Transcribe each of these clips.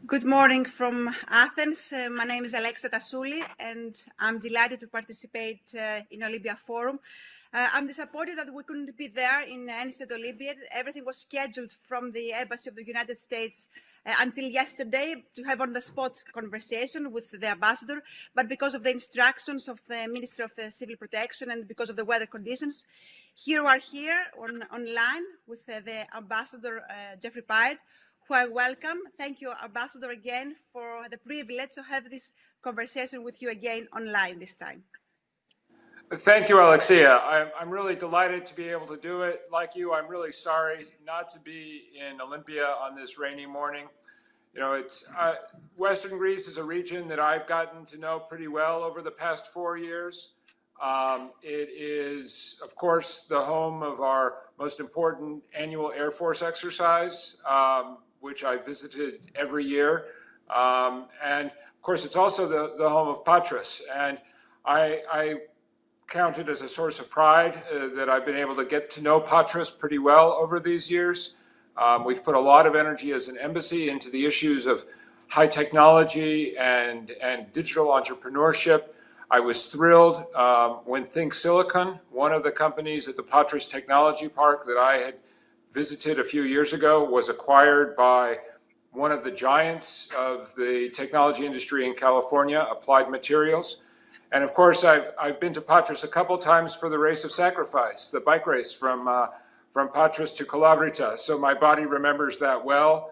Good morning from Athens. My name is Alexia Tasuly, and I'm delighted to participate in Olympia Forum. I'm disappointed that we couldn't be there in NSET Olympia. Everything was scheduled from the Embassy of the United States until yesterday to have on-the-spot conversation with the ambassador, but because of the instructions of the Ministry of the Civil Protection and because of the weather conditions, here we are online with the ambassador, Geoffrey Pyatt, who I welcome. Thank you, Ambassador, again for the privilege to have this conversation with you again online this time. Thank you, Alexia. I'm really delighted to be able to do it. Like you, I'm really sorry not to be in Olympia on this rainy morning. You know, it's Western Greece is a region that I've gotten to know pretty well over the past 4 years. It is, of course, the home of our most important annual Air Force exercise, which I visited every year. And of course, it's also the home of Patras. And I count it as a source of pride that I've been able to get to know Patras pretty well over these years. We've put a lot of energy as an embassy into the issues of high technology and digital entrepreneurship. I was thrilled when Think Silicon, one of the companies at the Patras Technology Park that I had visited a few years ago, was acquired by one of the giants of the technology industry in California, Applied Materials. And of course, I've been to Patras a couple times for the Race of Sacrifice, the bike race from Patras to Kalavrita. So my body remembers that well.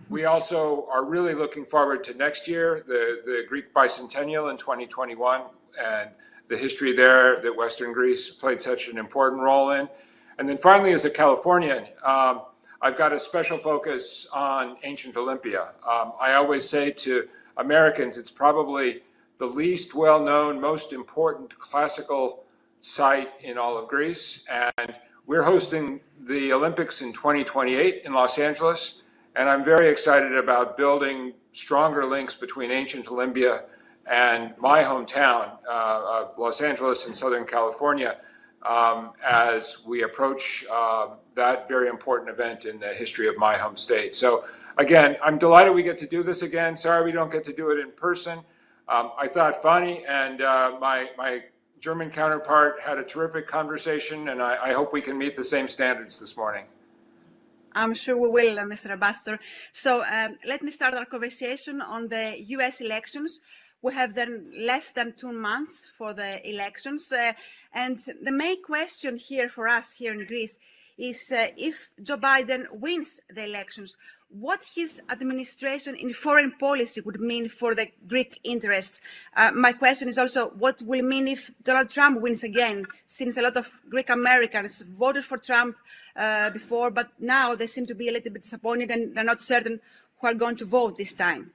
We also are really looking forward to next year, the Greek bicentennial in 2021, and the history there that Western Greece played such an important role in. And then finally, as a Californian, I've got a special focus on ancient Olympia. I always say to Americans, it's probably the least well-known, most important classical site in all of Greece. And we're hosting the Olympics in 2028 in Los Angeles. And I'm very excited about building stronger links between ancient Olympia and my hometown of Los Angeles in Southern California as we approach that very important event in the history of my home state. So again, I'm delighted we get to do this again. Sorry we don't get to do it in person. I thought funny, and my German counterpart had a terrific conversation, and I hope we can meet the same standards this morning. I'm sure we will, Mr. Ambassador. So let me start our conversation on the US elections. We have then less than 2 months for the elections. And the main question here for us here in Greece is if Joe Biden wins the elections, what his administration in foreign policy would mean for the Greek interests. My question is also, what will mean if Donald Trump wins again, since a lot of Greek Americans voted for Trump before, but now they seem to be a little bit disappointed and they're not certain who are going to vote this time.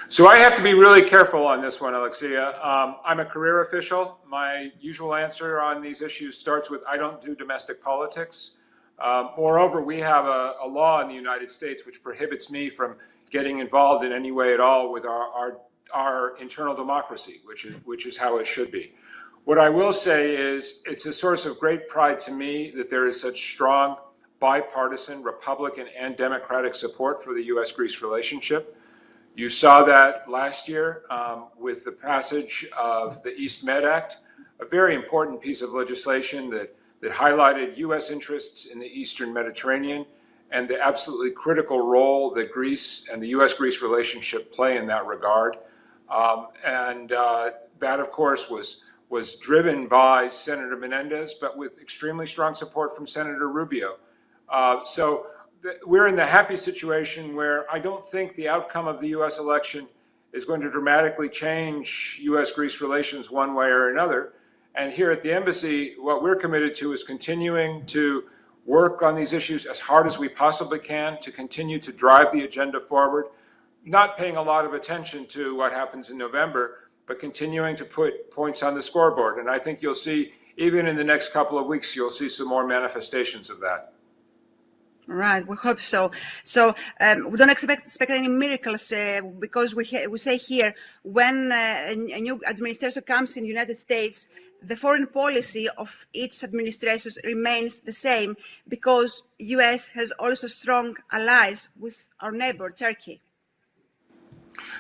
So I have to be really careful on this one, Alexia. I'm a career official. My usual answer on these issues starts with, I don't do domestic politics. Moreover, we have a law in the United States which prohibits me from getting involved in any way at all with our internal democracy, which is how it should be. What I will say is it's a source of great pride to me that there is such strong bipartisan Republican and Democratic support for the U.S.-Greece relationship. You saw that last year with the passage of the East Med Act, a very important piece of legislation that highlighted U.S. interests in the Eastern Mediterranean and the absolutely critical role that Greece and the U.S.-Greece relationship play in that regard. That, of course, was driven by Senator Menendez, but with extremely strong support from Senator Rubio. So we're in the happy situation where I don't think the outcome of the U.S. election is going to dramatically change U.S.-Greece relations one way or another. And here at the embassy, what we're committed to is continuing to work on these issues as hard as we possibly can to continue to drive the agenda forward, not paying a lot of attention to what happens in November, but continuing to put points on the scoreboard. And I think you'll see, even in the next couple of weeks, you'll see some more manifestations of that. Right, we hope so. So we don't expect any miracles because we say here, when a new administration comes in the United States, the foreign policy of each administration remains the same because US has also strong allies with our neighbor, Turkey.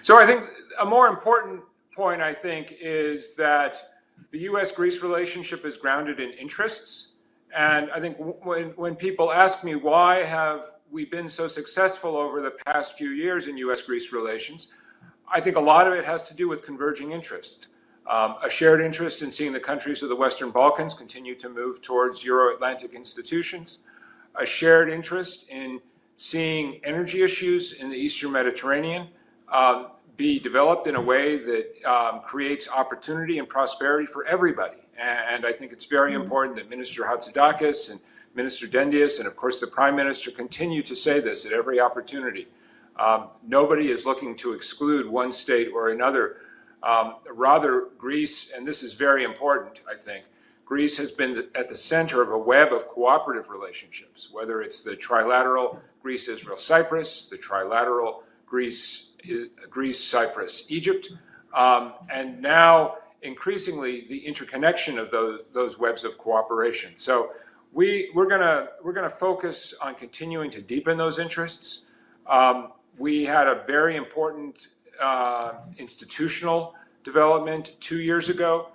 So I think a more important point, I think, is that the US-Greece relationship is grounded in interests. And I think when people ask me why have we been so successful over the past few years in US-Greece relations, I think a lot of it has to do with converging interests. A shared interest in seeing the countries of the Western Balkans continue to move towards Euro-Atlantic institutions, a shared interest in seeing energy issues in the Eastern Mediterranean be developed in a way that creates opportunity and prosperity for everybody. And I think it's very important that Minister Hatzidakis and Minister Dendias and, of course, the Prime Minister continue to say this at every opportunity. Nobody is looking to exclude one state or another. Rather, Greece, and this is very important, I think, Greece has been at the center of a web of cooperative relationships, whether it's the trilateral Greece-Israel-Cyprus, the trilateral Greece-Cyprus-Egypt, and now increasingly the interconnection of those webs of cooperation. So we're gonna focus on continuing to deepen those interests. We had a very important institutional development 2 years ago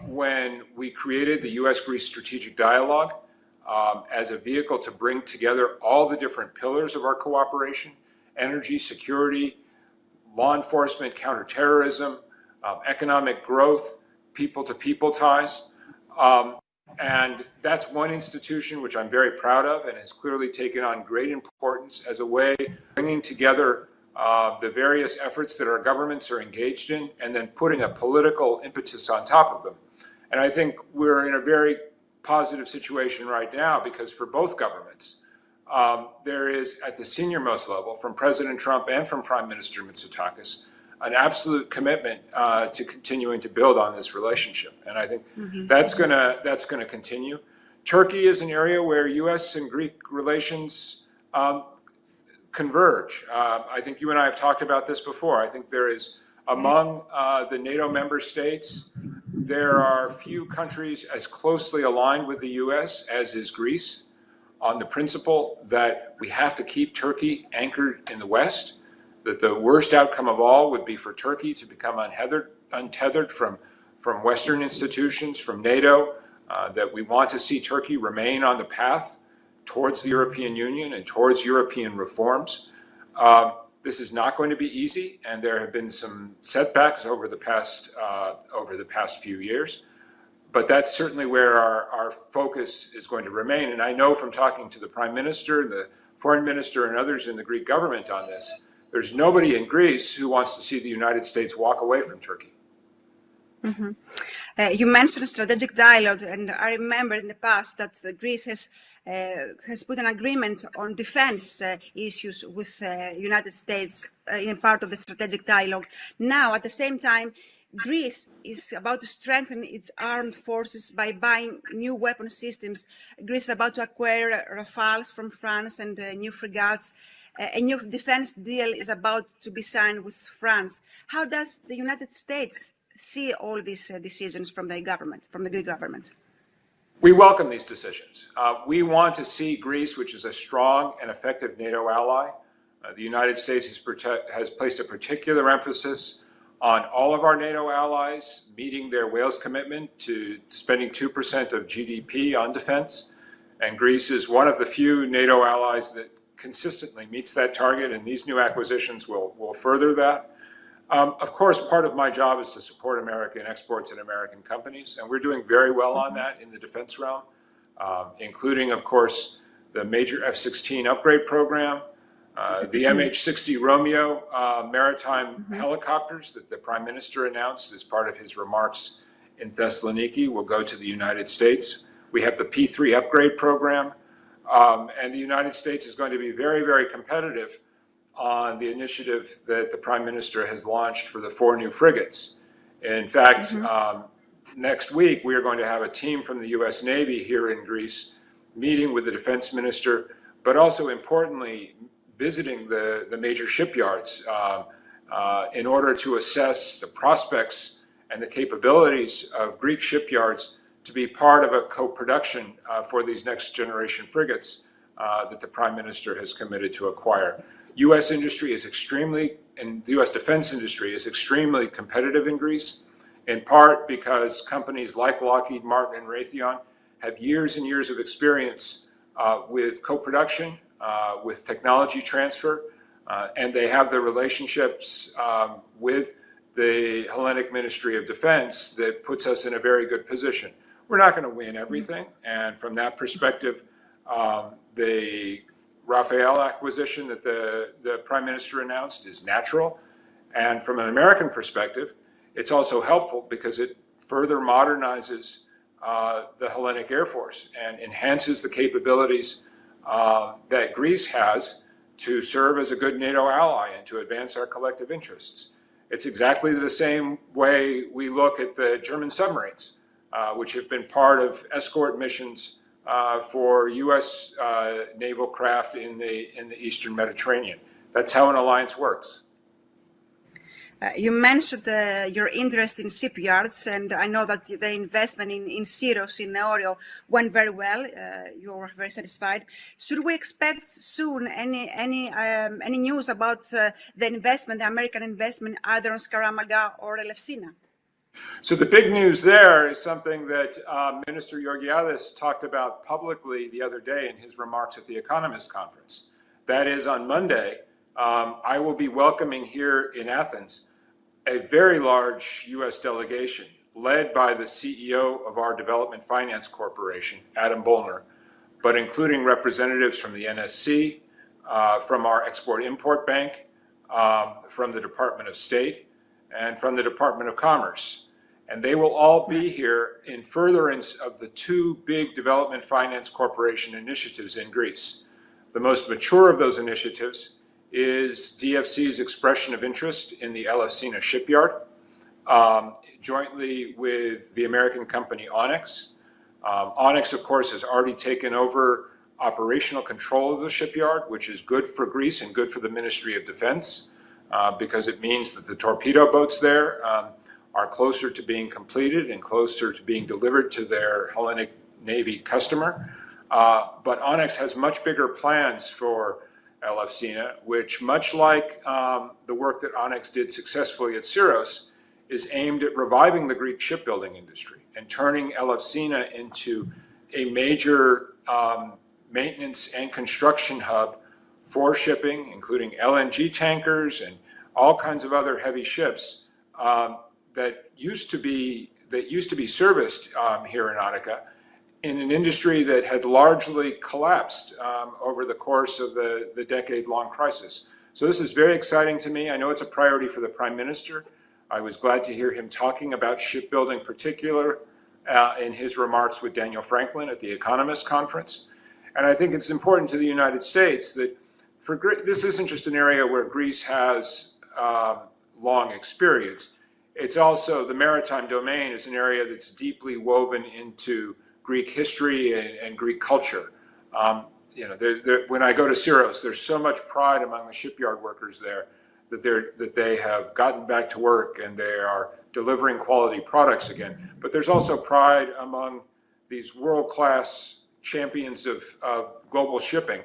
when we created the US-Greece Strategic Dialogue as a vehicle to bring together all the different pillars of our cooperation: energy, security, law enforcement, counterterrorism, economic growth, people-to-people ties. And that's one institution which I'm very proud of and has clearly taken on great importance as a way of bringing together the various efforts that our governments are engaged in and then putting a political impetus on top of them. And I think we're in a very positive situation right now because for both governments, there is at the senior-most level, from President Trump and from Prime Minister Mitsotakis, an absolute commitment to continuing to build on this relationship. And I think that's gonna continue. Turkey is an area where US and Greek relations converge. I think you and I have talked about this before. I think there is, among the NATO member states, there are few countries as closely aligned with the US as is Greece on the principle that we have to keep Turkey anchored in the West, that the worst outcome of all would be for Turkey to become untethered from Western institutions, from NATO, that we want to see Turkey remain on the path towards the European Union and towards European reforms. This is not going to be easy, and there have been some setbacks over the past few years. But that's certainly where our focus is going to remain. And I know from talking to the Prime Minister, the Foreign Minister, and others in the Greek government on this, there's nobody in Greece who wants to see the United States walk away from Turkey. You mentioned strategic dialogue, and I remember in the past that Greece has put an agreement on defense issues with the United States in part of the strategic dialogue. Now, at the same time, Greece is about to strengthen its armed forces by buying new weapon systems. Greece is about to acquire Rafales from France and new frigates. A new defense deal is about to be signed with France. How does the United States see all these decisions from the government, from the Greek government? We welcome these decisions. We want to see Greece, which is a strong and effective NATO ally. The United States has placed a particular emphasis on all of our NATO allies meeting their Wales commitment to spending 2% of GDP on defense. And Greece is one of the few NATO allies that consistently meets that target, and these new acquisitions will further that. Of course, part of my job is to support American exports and American companies, and we're doing very well on that in the defense realm, including, of course, the major F-16 upgrade program, the MH-60 Romeo maritime helicopters that the Prime Minister announced as part of his remarks in Thessaloniki will go to the United States. We have the P-3 upgrade program, and the United States is going to be very, very competitive on the initiative that the Prime Minister has launched for the 4 new frigates. In fact, next week, we are going to have a team from the US Navy here in Greece meeting with the Defense Minister, but also importantly, visiting the major shipyards in order to assess the prospects and the capabilities of Greek shipyards to be part of a co-production for these next generation frigates that the Prime Minister has committed to acquire. U.S. industry is and the U.S. defense industry is extremely competitive in Greece, in part because companies like Lockheed Martin and Raytheon have years and years of experience with co-production, with technology transfer, and they have the relationships with the Hellenic Ministry of Defense that puts us in a very good position. We're not going to win everything, and from that perspective, the Rafael acquisition that the Prime Minister announced is natural, and from an American perspective, it's also helpful because it further modernizes the Hellenic Air Force and enhances the capabilities that Greece has to serve as a good NATO ally and to advance our collective interests. It's exactly the same way we look at the German submarines, which have been part of escort missions for U.S. naval craft in the Eastern Mediterranean. That's how an alliance works. You mentioned your interest in shipyards, and I know that the investment in Syros in Oreo went very well. You were very satisfied. Should we expect soon any news about the investment, the American investment, either on Skaramaga or Elefsina? So the big news there is something that Minister Georgiadis talked about publicly the other day in his remarks at the Economist Conference. That is, on Monday, I will be welcoming here in Athens a very large U.S. delegation led by the CEO of our Development Finance Corporation, Adam Bollner, but including representatives from the NSC, from our Export-Import Bank, from the Department of State, and from the Department of Commerce. And they will all be here in furtherance of the two big Development Finance Corporation initiatives in Greece. The most mature of those initiatives is DFC's expression of interest in the Elefsina shipyard, jointly with the American company Onyx. Onyx, of course, has already taken over operational control of the shipyard, which is good for Greece and good for the Ministry of Defense, because it means that the torpedo boats there are closer to being completed and closer to being delivered to their Hellenic Navy customer. But Onyx has much bigger plans for Elefsina, which, much like the work that Onyx did successfully at Syros, is aimed at reviving the Greek shipbuilding industry and turning Elefsina into a major maintenance and construction hub for shipping, including LNG tankers and all kinds of other heavy ships that used to be serviced here in Attica, in an industry that had largely collapsed over the course of the decade-long crisis. So this is very exciting to me. I know it's a priority for the Prime Minister. I was glad to hear him talking about shipbuilding in particular in his remarks with Daniel Franklin at the Economist Conference. And I think it's important to the United States that this isn't just an area where Greece has long experience. It's also, the maritime domain is an area that's deeply woven into Greek history and Greek culture. When I go to Syros, there's so much pride among the shipyard workers there that they have gotten back to work and they are delivering quality products again. But there's also pride among these world-class champions of global shipping,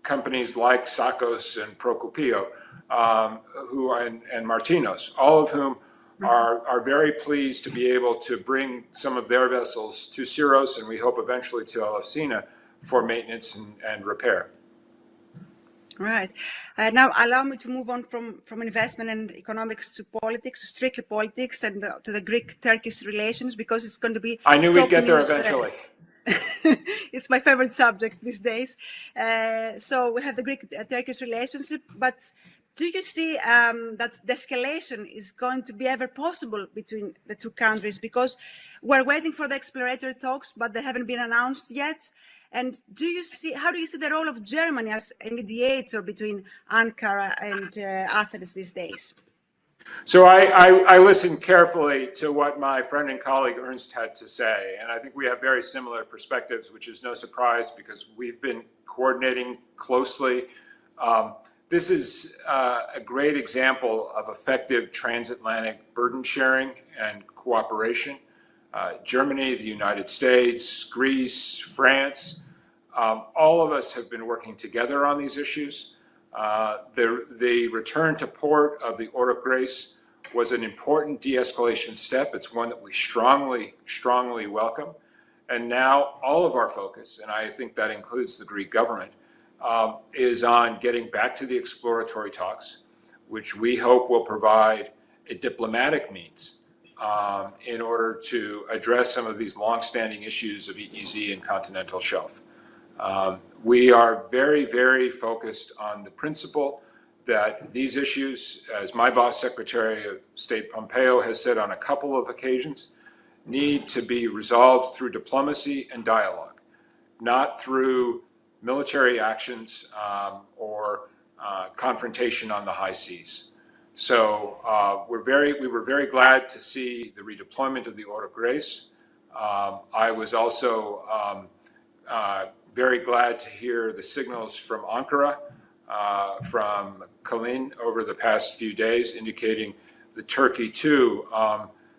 companies like Sakos and Procopio, and Martinos, all of whom are very pleased to be able to bring some of their vessels to Syros, and we hope eventually to Elefsina for maintenance and repair. Right. Now allow me to move on from investment and economics to politics, strictly politics, and to the Greek-Turkish relations, because it's going to be... I knew we'd get there eventually. It's my favorite subject these days. So we have the Greek-Turkish relationship, but do you see that the escalation is going to be ever possible between the two countries? Because we're waiting for the exploratory talks, but they haven't been announced yet. And how do you see the role of Germany as a mediator between Ankara and Athens these days? So I listened carefully to what my friend and colleague Ernst had to say, and I think we have very similar perspectives, which is no surprise because we've been coordinating closely. This is a great example of effective transatlantic burden sharing and cooperation. Germany, the United States, Greece, France, all of us have been working together on these issues. The return to port of the Order of Grace was an important de-escalation step. It's one that we strongly welcome. And now all of our focus, and I think that includes the Greek government, is on getting back to the exploratory talks, which we hope will provide a diplomatic means in order to address some of these long-standing issues of EEZ and continental shelf. We are very focused on the principle that these issues, as my boss, Secretary of State Pompeo, has said on a couple of occasions, need to be resolved through diplomacy and dialogue, not through military actions or confrontation on the high seas. So we were very glad to see the redeployment of the Order of Grace. I was also very glad to hear the signals from Ankara, from Kalin over the past few days, indicating that Turkey too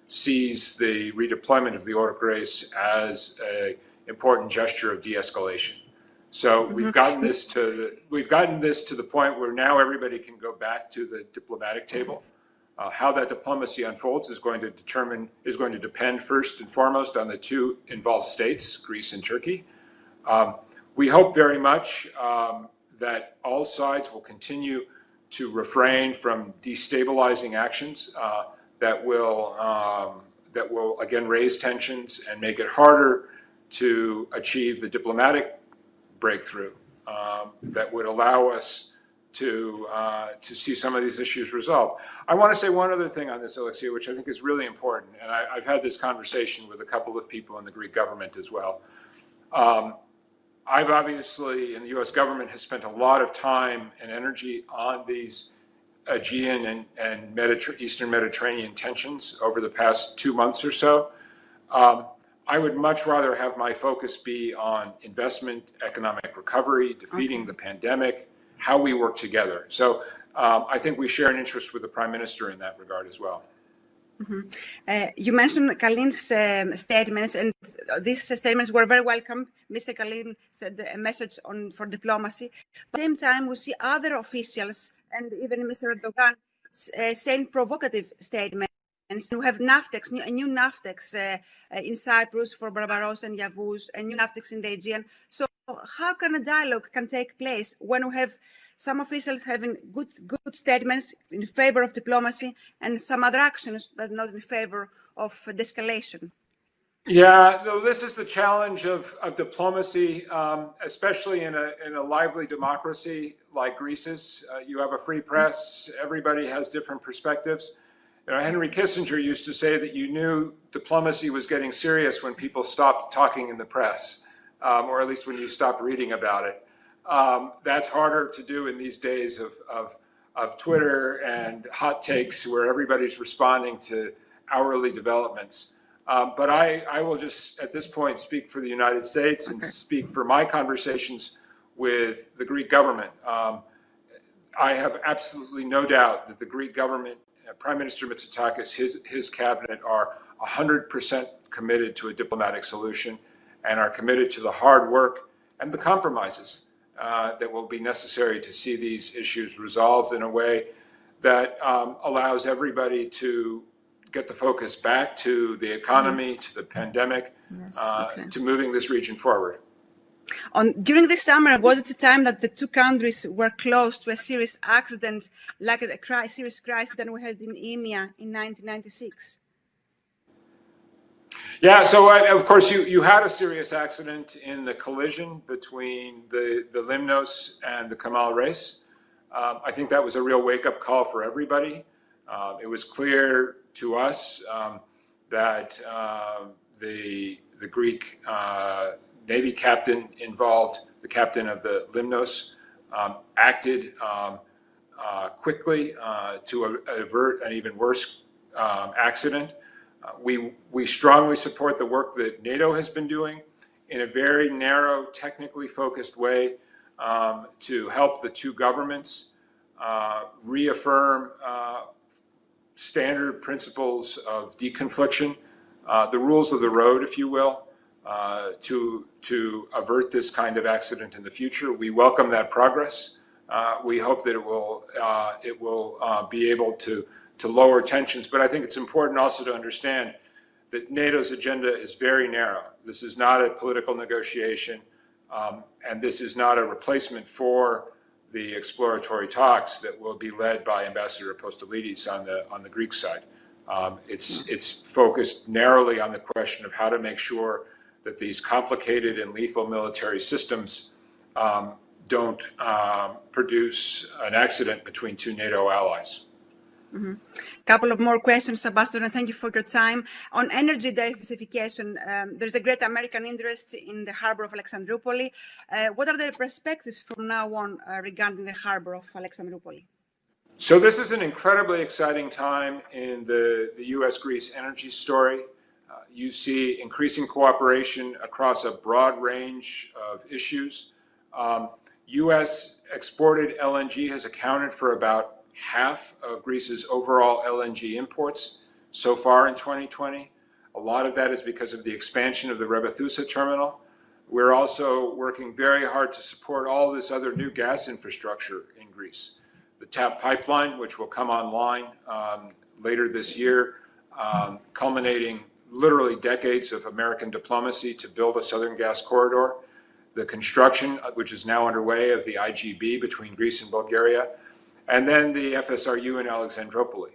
sees the redeployment of the Order of Grace as an important gesture of de-escalation. So we've gotten this to the point where now everybody can go back to the diplomatic table. How that diplomacy unfolds is going to depend first and foremost on the two involved states, Greece and Turkey. We hope very much that all sides will continue to refrain from destabilizing actions that will again raise tensions and make it harder to achieve the diplomatic breakthrough that would allow us to see some of these issues resolved. I want to say one other thing on this, Alexia, which I think is really important, and I've had this conversation with a couple of people in the Greek government as well. I've obviously, and the U.S. government has spent a lot of time and energy on these Aegean and Eastern Mediterranean tensions over the past 2 months or so. I would much rather have my focus be on investment, economic recovery, defeating the pandemic, how we work together. So I think we share an interest with the Prime Minister in that regard as well. You mentioned Kalin's statements, and these statements were very welcome. Mr. Kalin said a message for diplomacy. At the same time, we see other officials and even Mr. Erdogan saying provocative statements. We have NAFTEX, a new NAFTEX in Cyprus for Barbaros and Yavuz, and new NAFTEX in the Aegean. So how can a dialogue take place when we have some officials having good statements in favor of diplomacy and some other actions that are not in favor of de-escalation? Yeah, no, this is the challenge of diplomacy, especially in a lively democracy like Greece's. You have a free press, everybody has different perspectives. Henry Kissinger used to say that you knew diplomacy was getting serious when people stopped talking in the press, or at least when you stopped reading about it. That's harder to do in these days of Twitter and hot takes where everybody's responding to hourly developments. But I will just, at this point, speak for the United States and speak for my conversations with the Greek government. I have absolutely no doubt that the Greek government, Prime Minister Mitsotakis, his cabinet are 100% committed to a diplomatic solution and are committed to the hard work and the compromises that will be necessary to see these issues resolved in a way that allows everybody to get the focus back to the economy, to the pandemic, to moving this region forward. During this summer, was it the time that the two countries were close to a serious accident, like a serious crisis that we had in EMEA in 1996? Yeah, so of course you had a serious accident in the collision between the Limnos and the Kemal Reis. I think that was a real wake-up call for everybody. It was clear to us that the Greek Navy captain involved, the captain of the Limnos, acted quickly to avert an even worse accident. We strongly support the work that NATO has been doing in a very narrow, technically focused way to help the two governments reaffirm standard principles of deconfliction, the rules of the road, if you will, to avert this kind of accident in the future. We welcome that progress. We hope that it will be able to lower tensions. But I think it's important also to understand that NATO's agenda is very narrow. This is not a political negotiation, and this is not a replacement for the exploratory talks that will be led by Ambassador Apostolidis on the Greek side. It's focused narrowly on the question of how to make sure that these complicated and lethal military systems don't produce an accident between two NATO allies. Mm-hmm. Couple of more questions, Ambassador, and thank you for your time. On energy diversification, there's a great American interest in the harbor of Alexandroupoli. What are the perspectives from now on regarding the harbor of Alexandroupoli? So this is an incredibly exciting time in the U.S.-Greece energy story. You see increasing cooperation across a broad range of issues. U.S. exported LNG has accounted for about half of Greece's overall LNG imports so far in 2020. A lot of that is because of the expansion of the Rebethusa terminal. We're also working very hard to support all this other new gas infrastructure in Greece. The TAP pipeline, which will come online later this year, culminating literally decades of American diplomacy to build a southern gas corridor. The construction, which is now underway, of the IGB between Greece and Bulgaria, and then the FSRU in Alexandroupoli.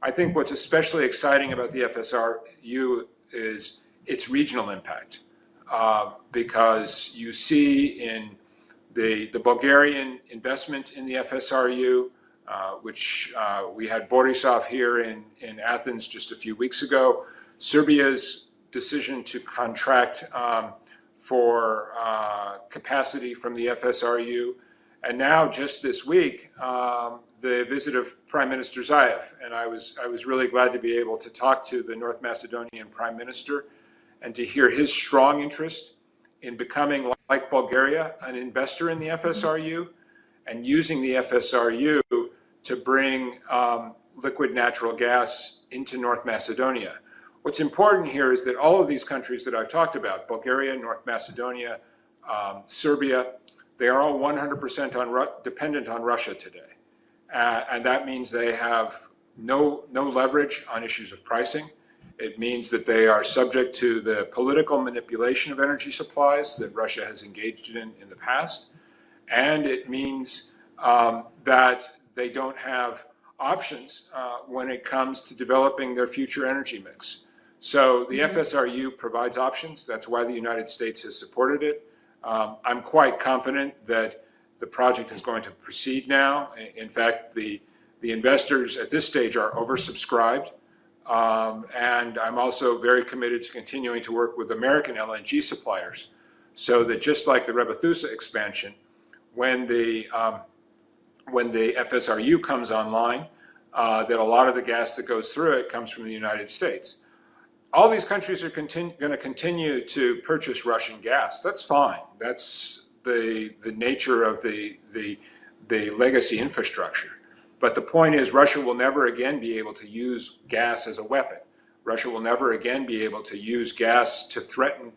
I think what's especially exciting about the FSRU is its regional impact, because you see in the Bulgarian investment in the FSRU, which we had Borisov here in Athens just a few weeks ago, Serbia's decision to contract for capacity from the FSRU, and now just this week, the visit of Prime Minister Zaev. And I was really glad to be able to talk to the North Macedonian Prime Minister and to hear his strong interest in becoming, like Bulgaria, an investor in the FSRU and using the FSRU to bring liquid natural gas into North Macedonia. What's important here is that all of these countries that I've talked about, Bulgaria, North Macedonia, Serbia, they are all 100% dependent on Russia today. And that means they have no leverage on issues of pricing. It means that they are subject to the political manipulation of energy supplies that Russia has engaged in the past. And it means that they don't have options when it comes to developing their future energy mix. So the FSRU provides options. That's why the United States has supported it. I'm quite confident that the project is going to proceed now. In fact, the investors at this stage are oversubscribed. And I'm also very committed to continuing to work with American LNG suppliers so that just like the Rebethusa expansion, when the FSRU comes online, that a lot of the gas that goes through it comes from the United States. All these countries are going to continue to purchase Russian gas. That's fine. That's the nature of the legacy infrastructure. But the point is, Russia will never again be able to use gas as a weapon. Russia will never again be able to use gas to threaten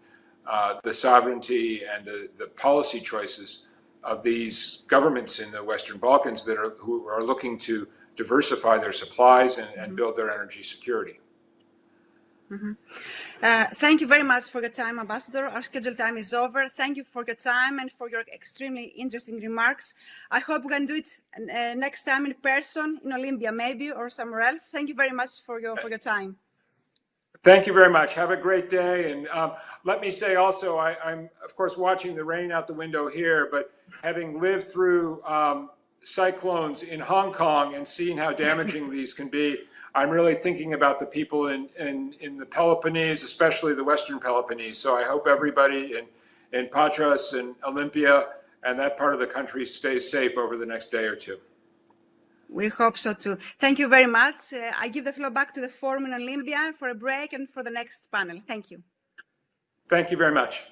the sovereignty and the policy choices of these governments in the Western Balkans who are looking to diversify their supplies and build their energy security. Mm-hmm. Thank you very much for your time, Ambassador. Our scheduled time is over. Thank you for your time and for your extremely interesting remarks. I hope we can do it next time in person, in Olympia maybe, or somewhere else. Thank you very much for your time. Thank you very much. Have a great day. And let me say also, I'm of course watching the rain out the window here, but having lived through cyclones in Hong Kong and seeing how damaging these can be, I'm really thinking about the people in the Peloponnese, especially the Western Peloponnese. So I hope everybody in Patras and Olympia and that part of the country stays safe over the next day or two. We hope so too. Thank you very much. I give the floor back to the forum in Olympia for a break and for the next panel. Thank you. Thank you very much.